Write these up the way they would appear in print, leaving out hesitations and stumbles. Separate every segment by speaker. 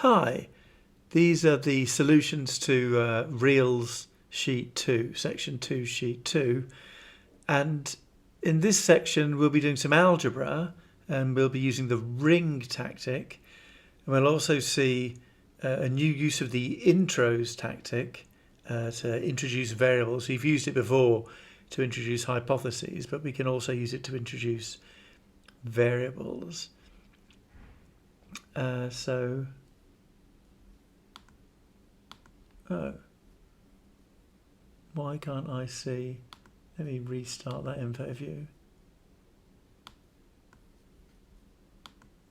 Speaker 1: Hi, these are the solutions to Reels Sheet 2, Section 2, Sheet 2. And in this section, we'll be doing some algebra, and we'll be using the ring tactic. And we'll also see a new use of the intros tactic to introduce variables. We've used it before to introduce hypotheses, but we can also use it to introduce variables. Oh, why can't I see? Let me restart that info view.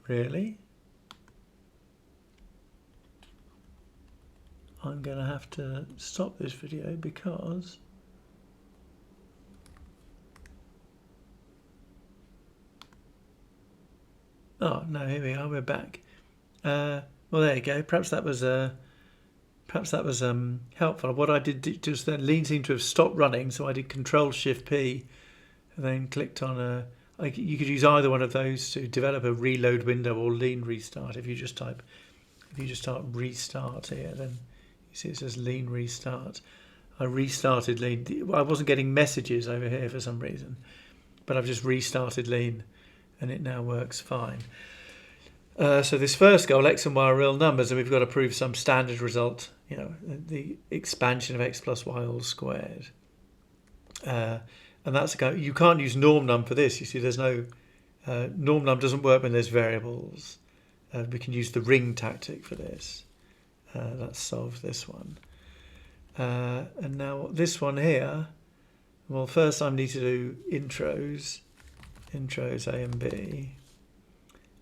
Speaker 1: Really? I'm going to have to stop this video because oh no, here we are, we're back. Well, there you go. Perhaps that was helpful. What I did just then, Lean seemed to have stopped running, so I did Control-Shift-P and then clicked on you could use either one of those to develop a reload window or Lean restart. If you just type restart here, then you see it says Lean restart. I restarted Lean. I wasn't getting messages over here for some reason, but I've just restarted Lean and it now works fine. So this first goal, x and y are real numbers, and we've got to prove some standard result, the expansion of x plus y all squared. And that's you can't use norm num for this. You see, there's no norm num doesn't work when there's variables. We can use the ring tactic for this. That solves this one. And now this one here. Well, first I need to do intros A and B.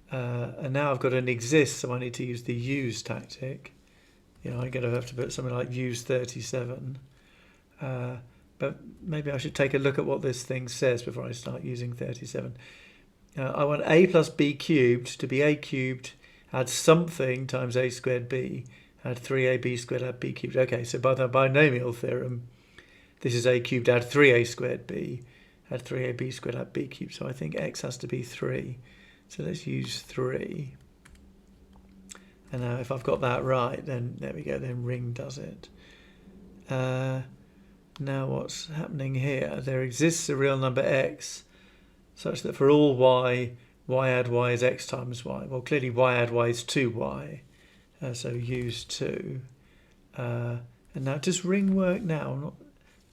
Speaker 1: And now I've got an exist, so I need to use the use tactic. I'm going to have to put something like use 37. But maybe I should take a look at what this thing says before I start using 37. I want a plus b cubed to be a cubed, add something times a squared b, add 3ab squared, add b cubed. Okay, so by the binomial theorem, this is a cubed, add 3a squared b, add 3ab squared, add b cubed. So I think x has to be 3. So let's use 3. And now if I've got that right, then there we go, then ring does it. Now what's happening here? There exists a real number x such that for all y add y is x times y. Well, clearly y add y is 2y. So use 2. And now does ring work now?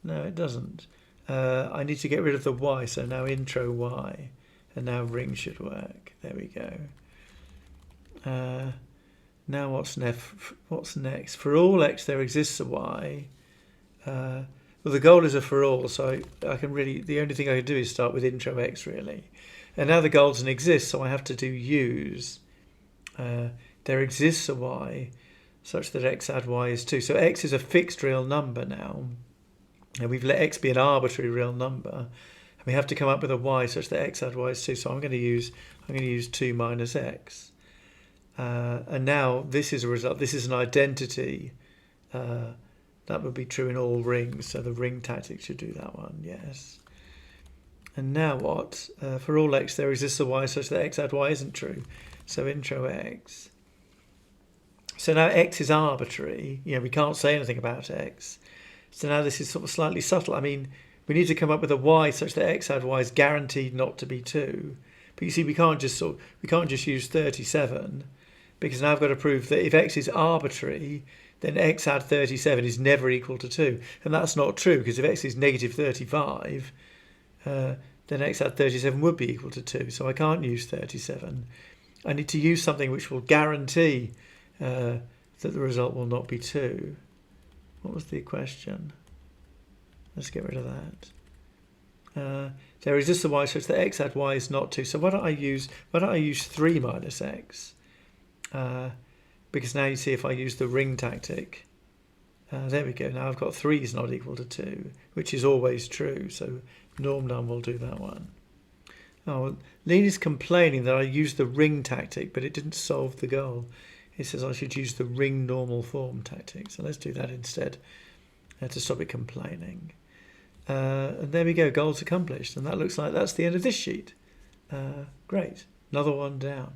Speaker 1: No, it doesn't. I need to get rid of the y, so now intro y. And now ring should work. There we go. Now what's next? For all x there exists a y. Well, the goal is a for all, so I can really, the only thing I can do is start with intro x really. And now the goal doesn't exist, so I have to do use. There exists a y such that x add y is 2. So x is a fixed real number now. And we've let x be an arbitrary real number. And we have to come up with a y such that x add y is 2. So I'm going to use 2 minus x. And now this is a result. This is an identity. That would be true in all rings, so the ring tactic should do that one, yes. And now what? For all x there exists a y such that x add y isn't true. So intro x. So now x is arbitrary. We can't say anything about x. So now this is sort of slightly subtle. I mean, we need to come up with a y such that x add y is guaranteed not to be 2. But you see, we can't just use 37, because now I've got to prove that if x is arbitrary, then x add 37 is never equal to 2. And that's not true, because if x is negative 35, then x add 37 would be equal to 2. So I can't use 37. I need to use something which will guarantee that the result will not be 2. What was the question? Let's get rid of that. There exists a y such that x add y is not 2. So why don't I use 3 minus x? Because now you see if I use the ring tactic, there we go. Now I've got 3 is not equal to 2, which is always true. So norm num will do that one. Oh, Lean is complaining that I used the ring tactic, but it didn't solve the goal. It says I should use the ring normal form tactic. So let's do that instead to stop it complaining. And there we go, goals accomplished. And that looks like that's the end of this sheet. Great, another one down.